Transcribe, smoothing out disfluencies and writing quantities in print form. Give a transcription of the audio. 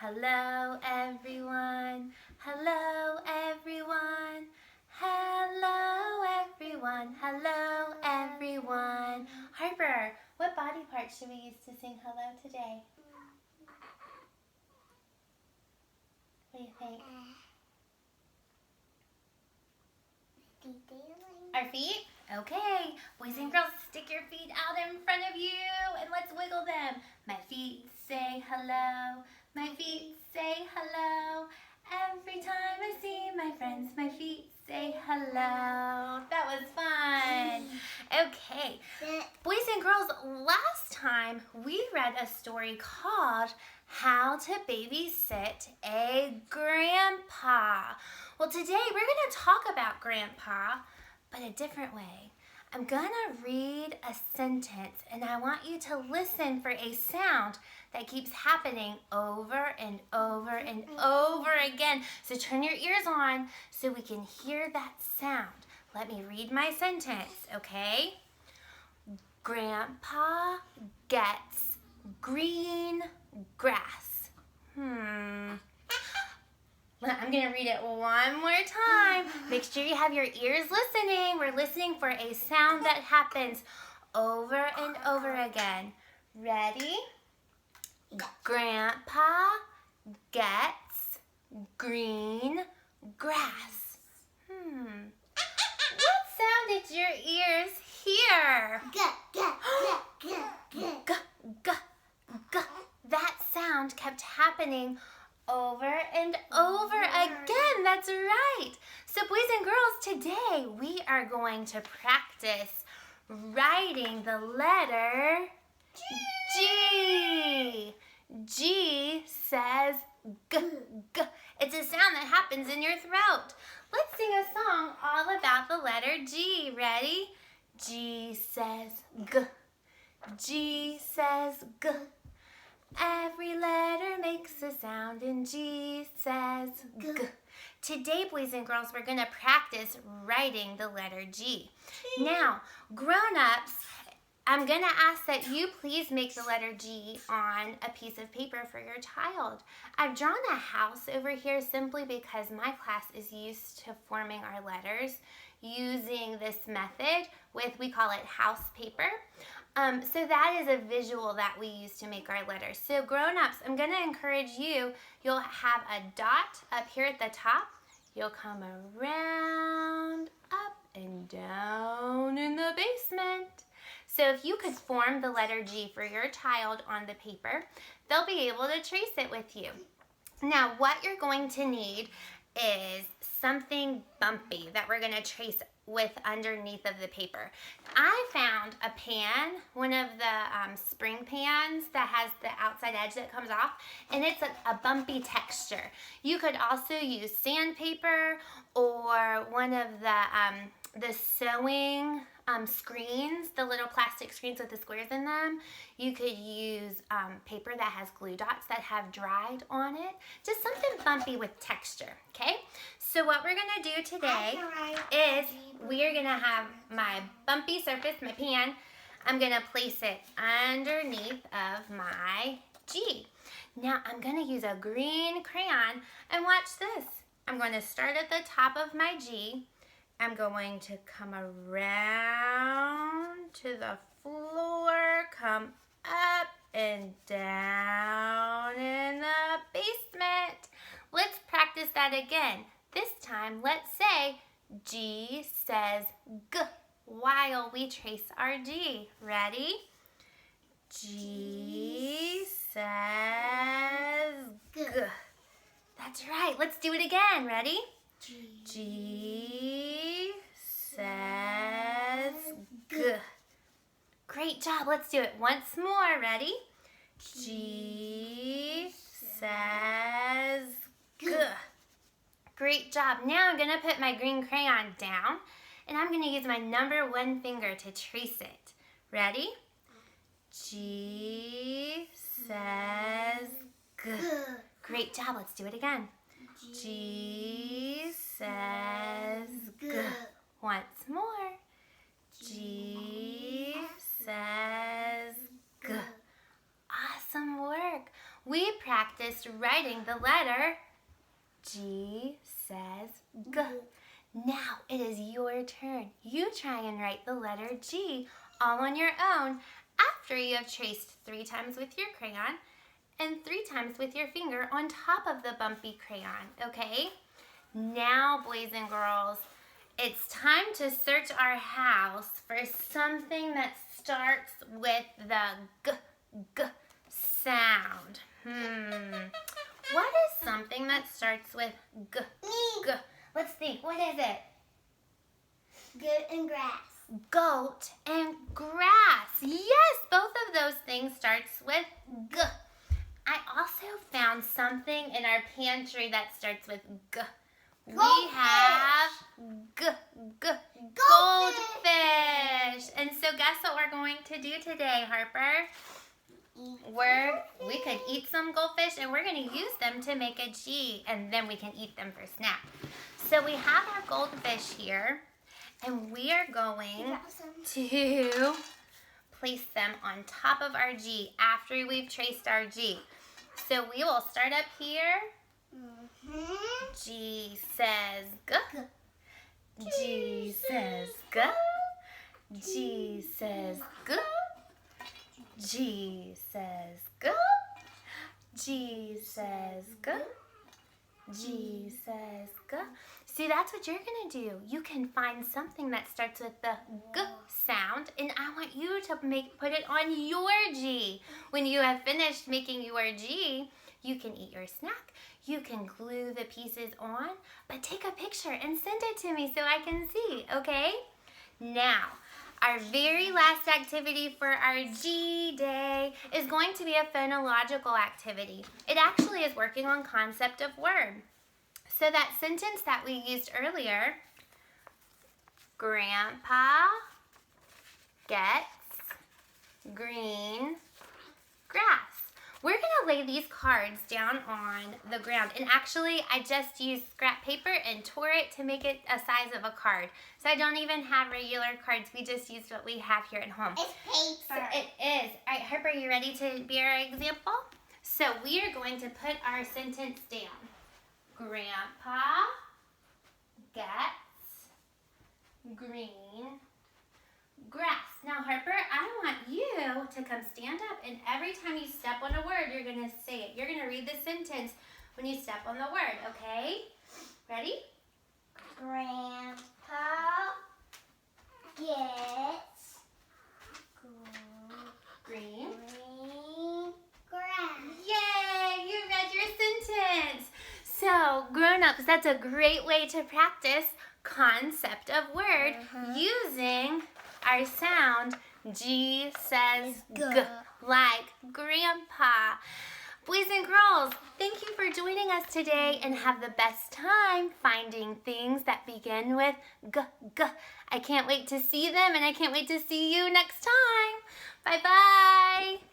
Hello everyone, hello everyone, hello everyone, hello everyone. Harper, what body part should we use to sing hello today? What do you think? Our feet? Okay. Boys and girls, stick your feet out in front of you and let's wiggle them. My feet say hello. My feet say hello. Every time I see my friends, my feet say hello. That was fun. Okay. Boys and girls, last time we read a story called How to Babysit a Grandpa. Well, today we're going to talk about Grandpa, but a different way. I'm going to read a sentence and I want you to listen for a sound that keeps happening over and over and over again. So turn your ears on so we can hear that sound. Let me read my sentence, okay? Grandpa gets green grass. I'm going to read it one more time. Make sure you have your ears listening. We're listening for a sound that happens over and over again. Ready? Grandpa gets green grass. What sound did your ears hear? That sound kept happening over and over again. That's right. So boys and girls, today we are going to practice writing the letter G. G says G, G. It's a sound that happens in your throat. Let's sing a song all about the letter G. Ready? G says G. G says G. Every letter makes a sound and G says G. Today, boys and girls, we're going to practice writing the letter G. Now, grown-ups, I'm going to ask that you please make the letter G on a piece of paper for your child. I've drawn a house over here simply because my class is used to forming our letters using this method with, we call it house paper. So that is a visual that we use to make our letters. So grown-ups, I'm going to encourage you, you'll have a dot up here at the top. You'll come around, up and down in the basement. So if you could form the letter G for your child on the paper, they'll be able to trace it with you. Now, what you're going to need is something bumpy that we're going to trace with underneath of the paper. I found a pan, one of the spring pans that has the outside edge that comes off, and it's a bumpy texture. You could also use sandpaper or one of the sewing screens, the little plastic screens with the squares in them. You could use paper that has glue dots that have dried on it. Just something bumpy with texture, okay? So what we're gonna do today is we are gonna have my bumpy surface, my pan. I'm gonna place it underneath of my G. Now I'm gonna use a green crayon and watch this. I'm going to start at the top of my G. I'm going to come around to the floor, come up and down in the basement. Let's practice that again. This time, let's say G says G while we trace our G. Ready? G says G. That's right. Let's do it again. Ready? G says G. Great job. Let's do it once more. Ready? G says G. Great job. Now I'm going to put my green crayon down and I'm going to use my number 1 finger to trace it. Ready? G says G. Great job. Let's do it again. G says G. Once more. G says G. Awesome work. we practiced writing the letter G says G. Now it is your turn. You try and write the letter G all on your own after you have traced 3 times with your crayon and 3 times with your finger on top of the bumpy crayon, okay? Now, boys and girls, it's time to search our house for something that starts with the G sound. What is something that starts with G? G. Let's think. What is it? Goat and grass. Goat and grass. Yes, both of those things starts with G. I also found something in our pantry that starts with G. We have goldfish. And so guess what we're going to do today, Harper? We could eat some goldfish and we're going to use them to make a G, and then we can eat them for snack. So we have our goldfish here, and we are going to place them on top of our G after we've traced our G. So we will start up here. G says G. G says G. G says G. G says G. G says G. G says G. See, that's what you're going to do. You can find something that starts with the G sound, and I want you to put it on your G. When you have finished making your G, you can eat your snack. You can glue the pieces on, but take a picture and send it to me so I can see, okay? Now, our very last activity for our G day is going to be a phonological activity. It actually is working on concept of word. So that sentence that we used earlier, Grandpa gets green grass. We're going to lay these cards down on the ground. And actually, I just used scrap paper and tore it to make it a size of a card. So I don't even have regular cards. We just used what we have here at home. It's paper. So it is. All right, Harper, you ready to be our example? So we are going to put our sentence down. Grandpa gets green grass. Now, Harper, I want you to come stand up, and every time you step on a word, you're going to say it. You're going to read the sentence when you step on the word, okay? Ready? Grandpa gets Green grass. Yay! You read your sentence. So, grown-ups, that's a great way to practice concept of word using our sound G says G, like grandpa. Boys and girls, thank you for joining us today, and have the best time finding things that begin with G, G. I can't wait to see them, and I can't wait to see you next time. Bye-bye.